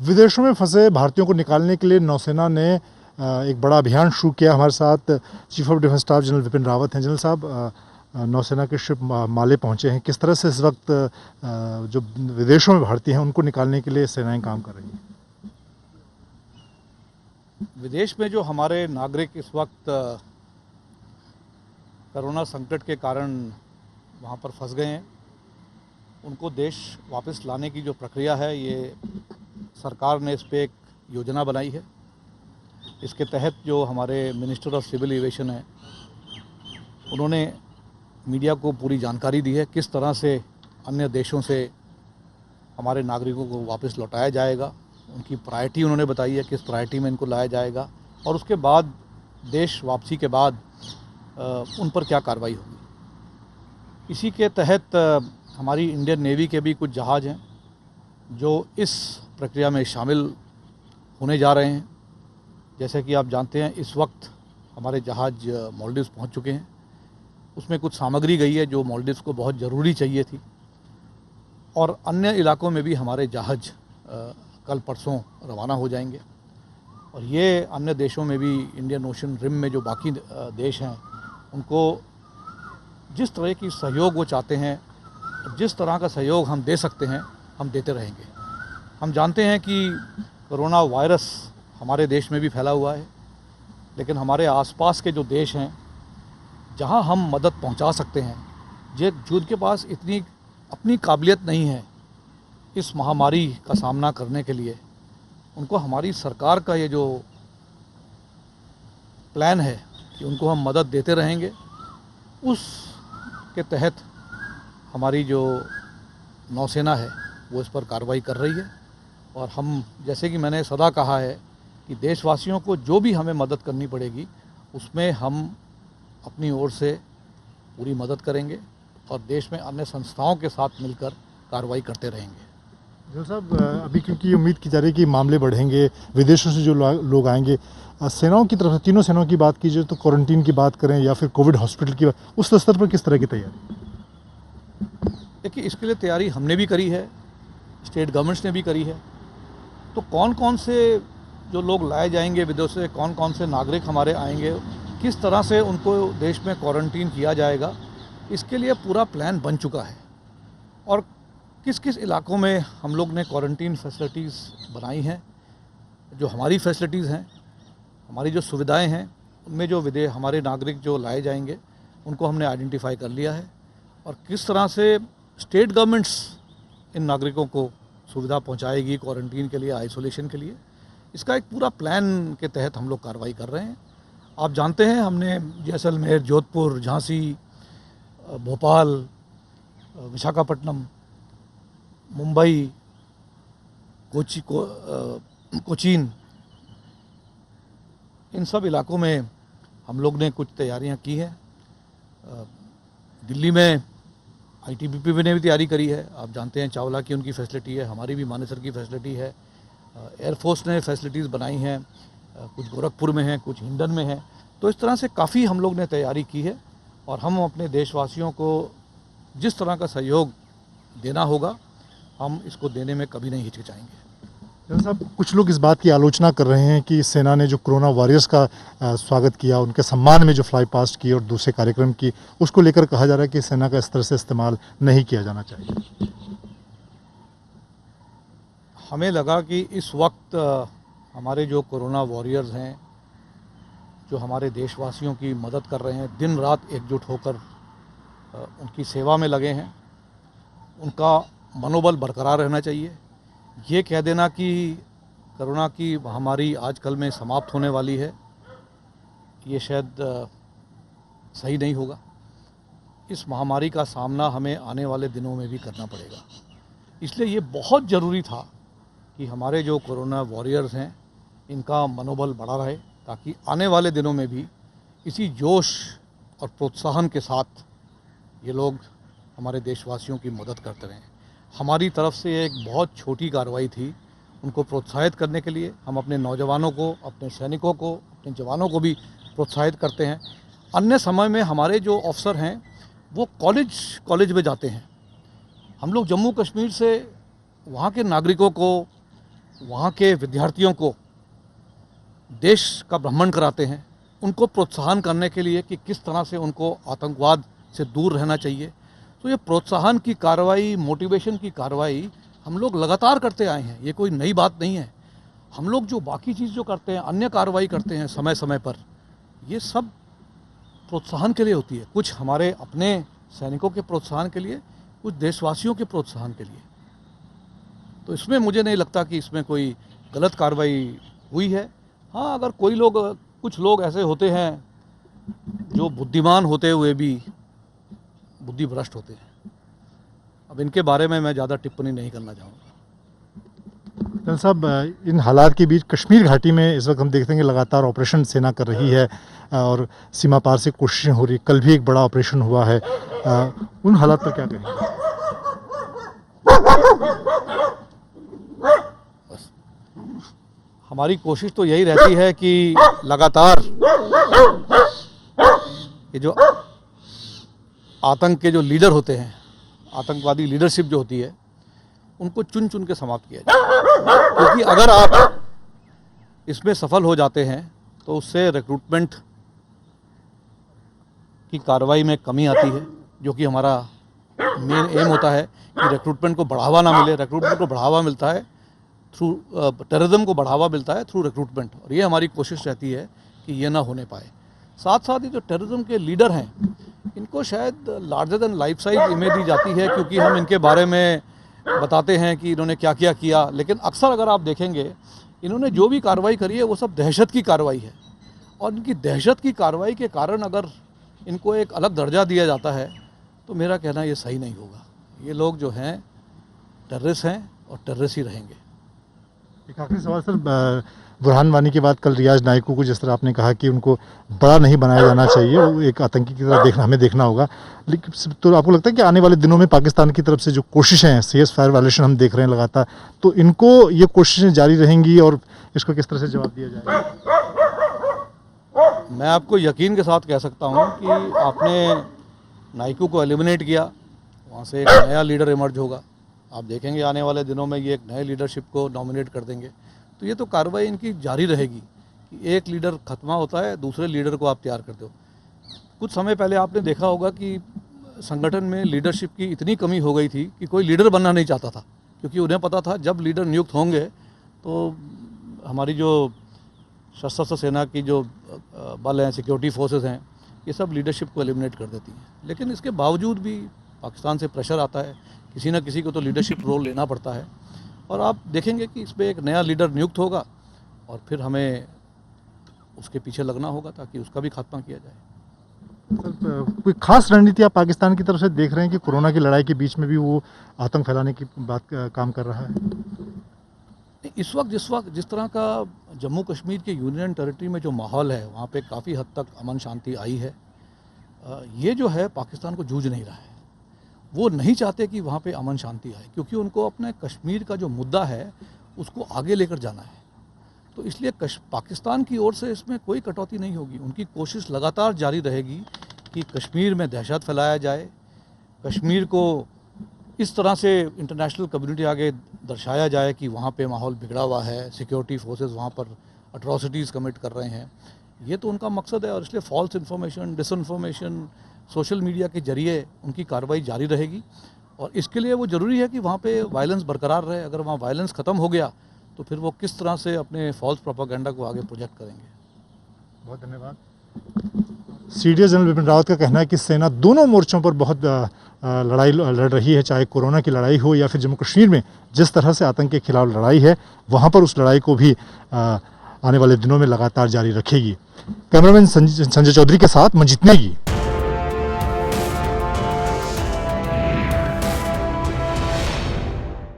विदेशों में फंसे भारतीयों को निकालने के लिए नौसेना ने एक बड़ा अभियान शुरू किया। हमारे साथ chief of defence staff general Vipin Rawat हैं। जनरल साहब, नौसेना के शिप माले पहुंचे हैं। किस तरह से इस वक्त जो विदेशों में भारतीय हैं उनको निकालने के लिए सेनाएं काम कर रही हैं? विदेश में जो हमारे नागरिक इस वक्त कोरोना संकट के कारण वहाँ पर फंस गए हैं, उनको देश वापस लाने की जो प्रक्रिया है, ये सरकार ने इस पे एक योजना बनाई है। इसके तहत जो हमारे मिनिस्टर ऑफ सिविल एविएशन है, उन्होंने मीडिया को पूरी जानकारी दी है किस तरह से अन्य देशों से हमारे नागरिकों को वापस लौटाया जाएगा। उनकी प्रायोरिटी उन्होंने बताई है, किस प्रायोरिटी में इनको लाया जाएगा और उसके बाद देश वापसी के बाद उन पर क्या कार्रवाई होगी। इसी के तहत हमारी इंडियन नेवी के भी कुछ जहाज़ हैं जो इस प्रक्रिया में शामिल होने जा रहे हैं। जैसे कि आप जानते हैं, इस वक्त हमारे जहाज़ मालदीव्स पहुंच चुके हैं। उसमें कुछ सामग्री गई है जो मालदीव्स को बहुत ज़रूरी चाहिए थी, और अन्य इलाकों में भी हमारे जहाज़ कल परसों रवाना हो जाएंगे। और ये अन्य देशों में भी, इंडियन ओशन रिम में जो बाकी देश हैं, उनको जिस तरह की सहयोग वो चाहते हैं, जिस तरह का सहयोग हम दे सकते हैं, हम देते रहेंगे। हम जानते हैं कि कोरोना वायरस हमारे देश में भी फैला हुआ है, लेकिन हमारे आसपास के जो देश हैं, जहां हम मदद पहुंचा सकते हैं, जिनके पास इतनी अपनी काबिलियत नहीं है इस महामारी का सामना करने के लिए, उनको हमारी सरकार का ये जो प्लान है कि उनको हम मदद देते रहेंगे, उसके तहत हमारी जो नौसेना है वो इस पर कार्रवाई कर रही है। और हम, जैसे कि मैंने सदा कहा है कि देशवासियों को जो भी हमें मदद करनी पड़ेगी, उसमें हम अपनी ओर से पूरी मदद करेंगे और देश में अन्य संस्थाओं के साथ मिलकर कार्रवाई करते रहेंगे। जनरल साहब, अभी क्योंकि उम्मीद की जा रही है कि मामले बढ़ेंगे, विदेशों से जो लोग आएंगे, सेनाओं की तरफ से, तीनों सेनाओं की बात कीजिए तो क्वारंटीन की बात करें या फिर कोविड हॉस्पिटल की, उस स्तर पर किस तरह की तैयारी? देखिए, इसके लिए तैयारी हमने भी करी है, स्टेट गवर्नमेंट्स ने भी करी है। तो कौन कौन से जो लोग लाए जाएंगे विदेश से, कौन कौन से नागरिक हमारे आएंगे, किस तरह से उनको देश में क्वारंटीन किया जाएगा, इसके लिए पूरा प्लान बन चुका है। और किस किस इलाकों में हम लोग ने क्वारंटीन फैसिलिटीज़ बनाई हैं, जो हमारी फैसिलिटीज़ हैं, हमारी जो सुविधाएं हैं, उनमें जो हमारे नागरिक जो लाए जाएंगे उनको हमने आइडेंटिफाई कर लिया है। और किस तरह से स्टेट गवर्नमेंट्स इन नागरिकों को सुविधा पहुंचाएगी क्वारंटीन के लिए, आइसोलेशन के लिए, इसका एक पूरा प्लान के तहत हम लोग कार्रवाई कर रहे हैं। आप जानते हैं, हमने जैसलमेर, जोधपुर, झांसी, भोपाल, विशाखापट्टनम, मुंबई, कोचीन, इन सब इलाकों में हम लोग ने कुछ तैयारियां की हैं। दिल्ली में आईटीबीपी ने भी तैयारी करी है। आप जानते हैं, चावला की उनकी फैसिलिटी है, हमारी भी मानेसर की फैसिलिटी है। एयरफोर्स ने फैसिलिटीज़ बनाई हैं, कुछ गोरखपुर में हैं, कुछ हिंडन में हैं। तो इस तरह से काफ़ी हम लोग ने तैयारी की है, और हम अपने देशवासियों को जिस तरह का सहयोग देना होगा, हम इसको देने में कभी नहीं हिचकिचाएंगे। जनरल साहब, कुछ लोग इस बात की आलोचना कर रहे हैं कि सेना ने जो कोरोना वॉरियर्स का स्वागत किया, उनके सम्मान में जो फ्लाई पास्ट की और दूसरे कार्यक्रम की, उसको लेकर कहा जा रहा है कि सेना का इस तरह से इस्तेमाल नहीं किया जाना चाहिए। हमें लगा कि इस वक्त हमारे जो कोरोना वॉरियर्स हैं, जो हमारे देशवासियों की मदद कर रहे हैं, दिन रात एकजुट होकर उनकी सेवा में लगे हैं, उनका मनोबल बरकरार रहना चाहिए। ये कह देना कि कोरोना की महामारी आजकल में समाप्त होने वाली है, ये शायद सही नहीं होगा। इस महामारी का सामना हमें आने वाले दिनों में भी करना पड़ेगा। इसलिए ये बहुत ज़रूरी था कि हमारे जो कोरोना वॉरियर्स हैं, इनका मनोबल बढ़ा रहे, ताकि आने वाले दिनों में भी इसी जोश और प्रोत्साहन के साथ ये लोग हमारे देशवासियों की मदद करते रहें। हमारी तरफ से एक बहुत छोटी कार्रवाई थी, उनको प्रोत्साहित करने के लिए। हम अपने नौजवानों को, अपने सैनिकों को, अपने जवानों को भी प्रोत्साहित करते हैं। अन्य समय में हमारे जो अफसर हैं वो कॉलेज में जाते हैं। हम लोग जम्मू कश्मीर से वहाँ के नागरिकों को वहाँ के विद्यार्थियों को देश का भ्रमण कराते हैं, उनको प्रोत्साहन करने के लिए कि किस तरह से उनको आतंकवाद से दूर रहना चाहिए। तो ये प्रोत्साहन की कार्रवाई, मोटिवेशन की कार्रवाई हम लोग लगातार करते आए हैं, ये कोई नई बात नहीं है। हम लोग जो बाकी चीज़ जो करते हैं, अन्य कार्रवाई करते हैं समय समय पर, ये सब प्रोत्साहन के लिए होती है। कुछ हमारे अपने सैनिकों के प्रोत्साहन के लिए, कुछ देशवासियों के प्रोत्साहन के लिए। तो इसमें मुझे नहीं लगता कि इसमें कोई गलत कार्रवाई हुई है। हाँ, अगर कोई लोग, कुछ लोग ऐसे होते हैं जो बुद्धिमान होते हुए भी बुद्धि भ्रष्ट होते हैं। अब इनके बारे में मैं ज़्यादा टिप्पणी नहीं करना चाहूँगा। जनरल साहब, इन हालात के बीच कश्मीर घाटी में इस वक्त हम देखते हैं कि लगातार ऑपरेशन सेना कर रही है और सीमा पार से कोशिशें हो रही। कल भी एक बड़ा ऑपरेशन हुआ है, उन हालात पर क्या कहेंगे? बस हमारी कोशिश तो यही रहती है कि लगातार ये जो आतंक के जो लीडर होते हैं, आतंकवादी लीडरशिप जो होती है, उनको चुन चुन के समाप्त किया जाए। क्योंकि अगर आप इसमें सफल हो जाते हैं तो उससे रिक्रूटमेंट की कार्रवाई में कमी आती है, जो कि हमारा मेन एम होता है कि रिक्रूटमेंट को बढ़ावा ना मिले। रिक्रूटमेंट को बढ़ावा मिलता है थ्रू टेररिज्म को बढ़ावा मिलता है थ्रू रिक्रूटमेंट, और ये हमारी कोशिश रहती है कि ये ना होने पाए। साथ साथ ये जो टेररिज्म के लीडर हैं, इनको शायद larger than life size image दी जाती है, क्योंकि हम इनके बारे में बताते हैं कि इन्होंने क्या क्या किया। लेकिन अक्सर अगर आप देखेंगे, इन्होंने जो भी कार्रवाई करी है वो सब दहशत की कार्रवाई है, और इनकी दहशत की कार्रवाई के कारण अगर इनको एक अलग दर्जा दिया जाता है तो मेरा कहना ये सही नहीं होगा। ये लोग जो हैं टेररिस्ट हैं और टेररिस्ट ही रहेंगे। एक आखिरी सवाल सर, बुरहान वानी के बाद कल रियाज नायकू को जिस तरह आपने कहा कि उनको बड़ा नहीं बनाया जाना चाहिए, वो एक आतंकी की तरह हमें देखना होगा, लेकिन तो आपको लगता है कि आने वाले दिनों में पाकिस्तान की तरफ से जो कोशिशें हैं, सीज फायर वायलेशन हम देख रहे हैं लगातार, तो इनको ये कोशिशें जारी रहेंगी और इसको किस तरह से जवाब दिया जाएगा? मैं आपको यकीन के साथ कह सकता हूँ कि आपने नायकू को एलिमिनेट किया, वहाँ से एक नया लीडर इमर्ज होगा। आप देखेंगे आने वाले दिनों में ये एक नए लीडरशिप को नॉमिनेट कर देंगे। तो ये तो कार्रवाई इनकी जारी रहेगी कि एक लीडर खत्मा होता है, दूसरे लीडर को आप तैयार करते हो। कुछ समय पहले आपने देखा होगा कि संगठन में लीडरशिप की इतनी कमी हो गई थी कि कोई लीडर बनना नहीं चाहता था, क्योंकि उन्हें पता था जब लीडर नियुक्त होंगे तो हमारी जो सशस्त्र सेना की जो बल हैं, सिक्योरिटी फोर्सेस हैं, ये सब लीडरशिप को एलिमिनेट कर देती हैं। लेकिन इसके बावजूद भी पाकिस्तान से प्रेशर आता है, किसी न किसी को तो लीडरशिप रोल लेना पड़ता है, और आप देखेंगे कि इसमें एक नया लीडर नियुक्त होगा और फिर हमें उसके पीछे लगना होगा ताकि उसका भी खात्मा किया जाए। सर, कोई खास रणनीति आप पाकिस्तान की तरफ से देख रहे हैं कि कोरोना की लड़ाई के बीच में भी वो आतंक फैलाने की बात काम कर रहा है? इस वक्त जिस तरह का जम्मू कश्मीर के यूनियन टेरिटरी में जो माहौल है, वहाँ पे काफ़ी हद तक अमन शांति आई है। ये जो है पाकिस्तान को जूझ नहीं रहा है। वो नहीं चाहते कि वहाँ पे अमन शांति आए, क्योंकि उनको अपने कश्मीर का जो मुद्दा है उसको आगे लेकर जाना है। तो इसलिए पाकिस्तान की ओर से इसमें कोई कटौती नहीं होगी। उनकी कोशिश लगातार जारी रहेगी कि कश्मीर में दहशत फैलाया जाए, कश्मीर को इस तरह से इंटरनेशनल कम्युनिटी आगे दर्शाया जाए कि वहाँ पे माहौल बिगड़ा हुआ है, सिक्योरिटी फोर्सेस वहाँ पर अट्रॉसिटीज़ कमिट कर रहे हैं। ये तो उनका मकसद है, और इसलिए false information, disinformation, social media के जरिए उनकी कार्रवाई जारी रहेगी। और इसके लिए वो ज़रूरी है कि वहाँ पे वायलेंस बरकरार रहे। अगर वहाँ वायलेंस ख़त्म हो गया तो फिर वो किस तरह से अपने फॉल्स प्रोपेगेंडा को आगे प्रोजेक्ट करेंगे। बहुत धन्यवाद। सीडीएस जनरल बिपिन रावत का कहना है कि सेना दोनों मोर्चों पर बहुत लड़ाई लड़ रही है, चाहे कोरोना की लड़ाई हो या फिर जम्मू कश्मीर में जिस तरह से आतंक के खिलाफ लड़ाई है, वहाँ पर उस लड़ाई को भी आने वाले दिनों में लगातार जारी रखेगी। कैमरामैन संजय चौधरी के साथ मंजीत नेगी।